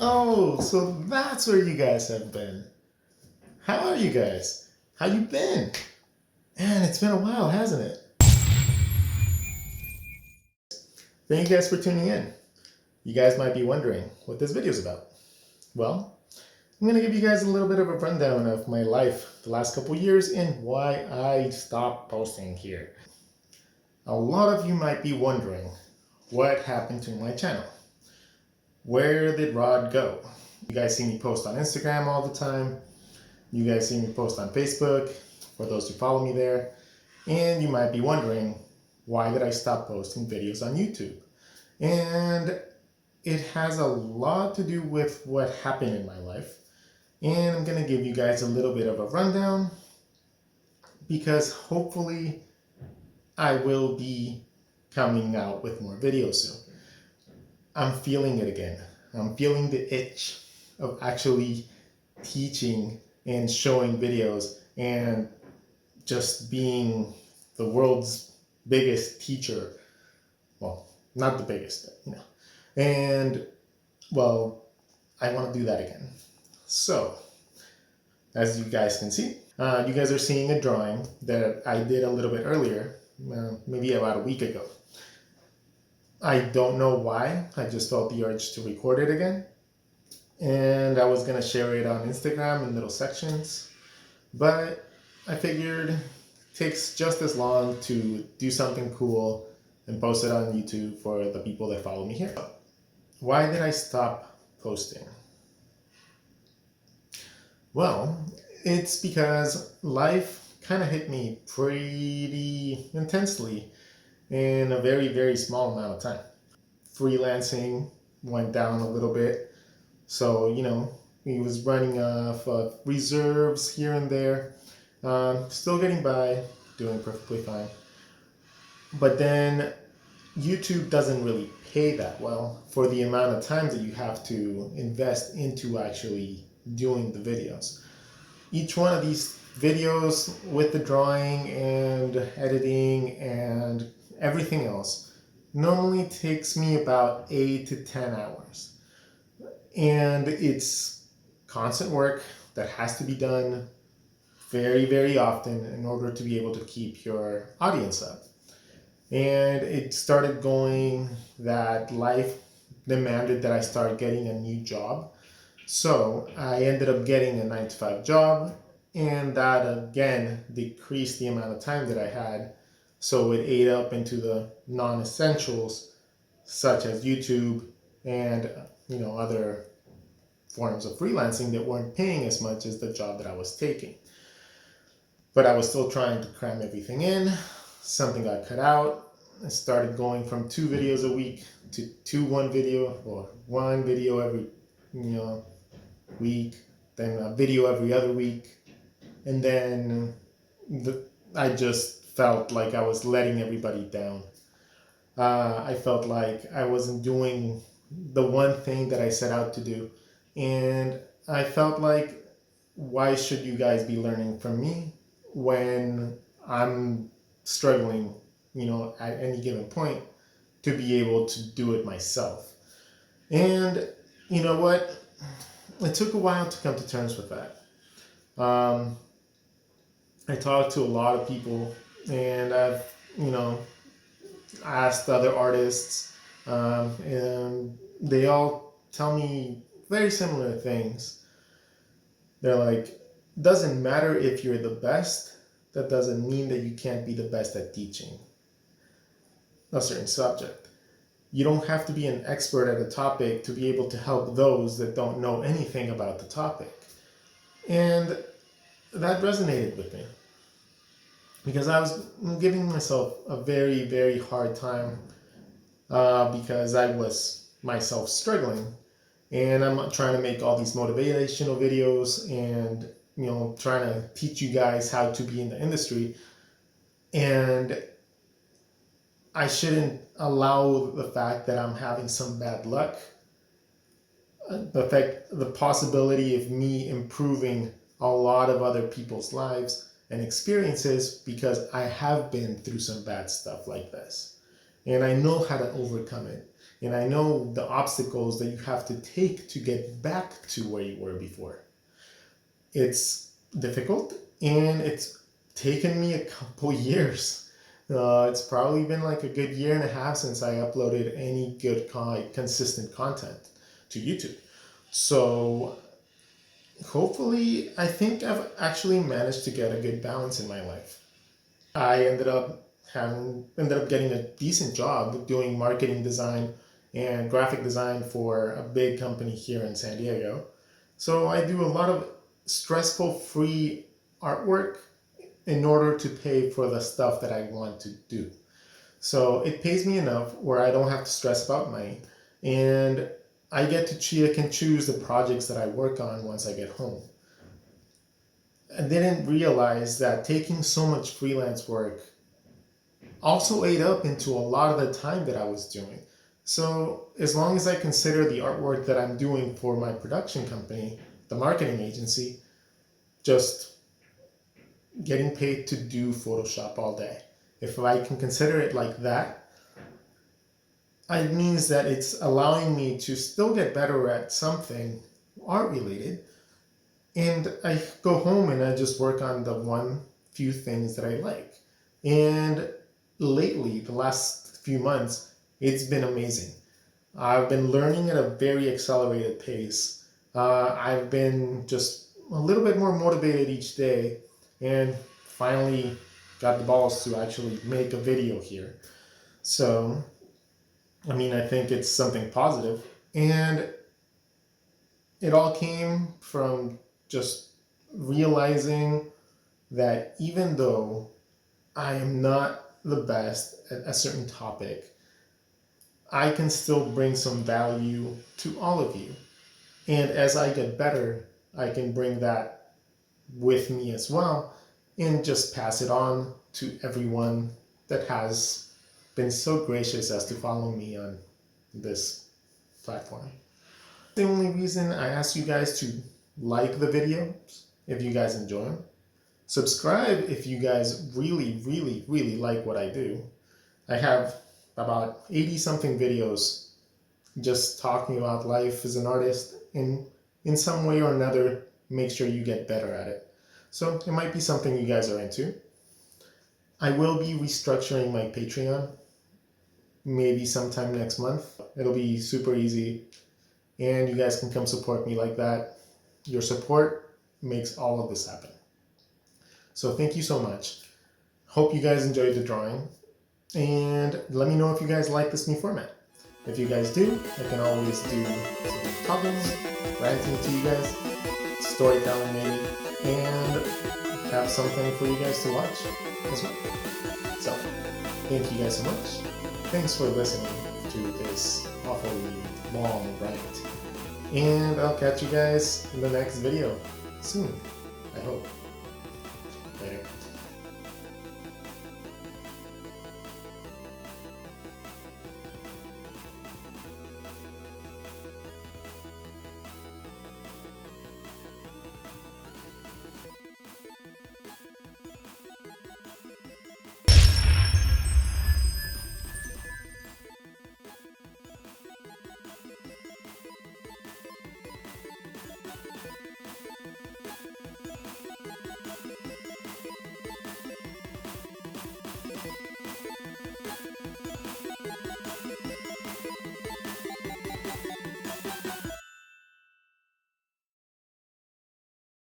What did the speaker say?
Oh, so that's where you guys have been. How are you guys? How you been? Man, it's been a while, hasn't it? Thank you guys for tuning in. You guys might be wondering what this video is about. Well, I'm going to give you guys a little bit of a rundown of my life the last couple years and why I stopped posting here. A lot of you might be wondering what happened to my channel. Where did Rod go? You guys see me post on Instagram all the time. You guys see me post on Facebook, for those who follow me there. And you might be wondering, why did I stop posting videos on YouTube? And it has a lot to do with what happened in my life. And I'm going to give you guys a little bit of a rundown because hopefully I will be coming out with more videos soon. I'm feeling it again. I'm feeling the itch of actually teaching and showing videos and just being the world's biggest teacher. Well, not the biggest, but, And, well, I want to do that again. So, as you guys can see, you guys are seeing a drawing that I did a little bit earlier, maybe about a week ago. I don't know why, I just felt the urge to record it again. And I was going to share it on Instagram in little sections, but I figured it takes just as long to do something cool and post it on YouTube for the people that follow me here. Why did I stop posting? Well, it's because life kind of hit me pretty intensely in a very, very small amount of time. Freelancing went down a little bit. So, he was running off reserves here and there. Still getting by, doing perfectly fine. But then YouTube doesn't really pay that well for the amount of time that you have to invest into actually doing the videos. Each one of these videos with the drawing and editing and everything else normally takes me about 8 to 10 hours. And it's constant work that has to be done very, very often in order to be able to keep your audience up. And it started going that life demanded that I start getting a new job. So I ended up getting a 9-to-5 job, and that again decreased the amount of time that I had. So it ate up into the non-essentials such as YouTube and other forms of freelancing that weren't paying as much as the job that I was taking. But I was still trying to cram everything in. Something got cut out. I started going from 2 videos a week to one video, or one video every week, then a video every other week. And then I just felt like I was letting everybody down. I felt like I wasn't doing the one thing that I set out to do. And I felt like, why should you guys be learning from me when I'm struggling, at any given point to be able to do it myself? And you know what? It took a while to come to terms with that. I talked to a lot of people, and I've, asked other artists, and they all tell me very similar things. They're like, doesn't matter if you're the best, that doesn't mean that you can't be the best at teaching a certain subject. You don't have to be an expert at a topic to be able to help those that don't know anything about the topic. And that resonated with me because I was giving myself a very, very hard time because I was myself struggling. And I'm trying to make all these motivational videos and, trying to teach you guys how to be in the industry. And I shouldn't allow the fact that I'm having some bad luck, the possibility of me improving a lot of other people's lives and experiences, because I have been through some bad stuff like this. And I know how to overcome it. and I know the obstacles that you have to take to get back to where you were before. It's difficult, and it's taken me a couple years. It's probably been like a good year and a half since I uploaded any good consistent content to YouTube. So hopefully, I think I've actually managed to get a good balance in my life. I ended up getting a decent job doing marketing design and graphic design for a big company here in San Diego. So I do a lot of stressful free artwork in order to pay for the stuff that I want to do. So it pays me enough where I don't have to stress about money, and I get to I can choose the projects that I work on once I get home. I didn't realize that taking so much freelance work also ate up into a lot of the time that I was doing. So as long as I consider the artwork that I'm doing for my production company, the marketing agency, just getting paid to do Photoshop all day, if I can consider it like that, it means that it's allowing me to still get better at something art related, and I go home and I just work on the few things that I like. And lately, the last few months, it's been amazing. I've been learning at a very accelerated pace. I've been just a little bit more motivated each day, and finally got the balls to actually make a video here. So, I mean, I think it's something positive, and it all came from just realizing that even though I am not the best at a certain topic, I can still bring some value to all of you. And as I get better, I can bring that with me as well and just pass it on to everyone that has been so gracious as to follow me on this platform. The only reason I ask you guys to like the videos if you guys enjoy them, subscribe if you guys really, really, really like what I do. I have about 80 something videos just talking about life as an artist, and in some way or another make sure you get better at it. So it might be something you guys are into. I will be restructuring my Patreon maybe sometime next month. It'll be super easy, and you guys can come support me like that. Your support makes all of this happen. So thank you so much. Hope you guys enjoyed the drawing, and let me know if you guys like this new format. If you guys do, I can always do some talking, ranting to you guys, storytelling maybe, and have something for you guys to watch as well. So, thank you guys so much. Thanks for listening to this awfully long rant. And I'll catch you guys in the next video soon, I hope. Later.